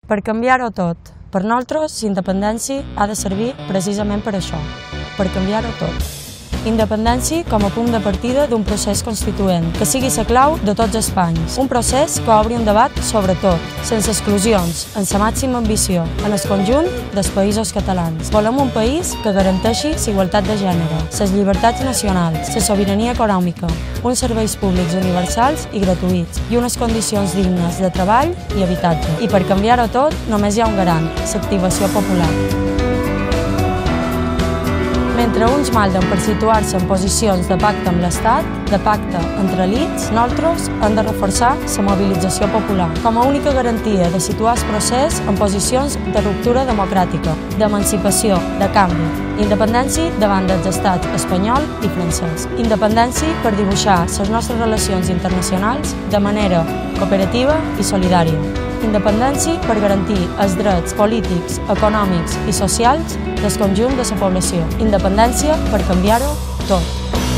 Per canviar-ho tot. Per nosaltres, la independència ha de servir precisament per això, per canviar-ho tot. Independència com a punt de partida d'un procés constituent, que sigui la clau de tots els panys. Un procés que obri un debat sobre tot, sense exclusions, amb la màxima ambició, en el conjunt dels països catalans. Volem un país que garanteixi la igualtat de gènere, les llibertats nacionals, la sobirania econòmica, uns serveis públics universals i gratuïts i unes condicions dignes de treball i habitatge. I per canviar-ho tot només hi ha un garant, l'activació popular. Mentre uns malden per situar-se en posicions de pacte amb l'Estat, de pacte entre elits, nosaltres hem de reforçar la mobilització popular com a única garantia de situar el procés en posicions de ruptura democràtica, d'emancipació, de canvi. Independència davant dels estats espanyol i francès. Independència per dibuixar les nostres relacions internacionals de manera cooperativa i solidària. Independència per garantir els drets polítics, econòmics i socials del conjunt de la població. Independència per canviar-ho tot.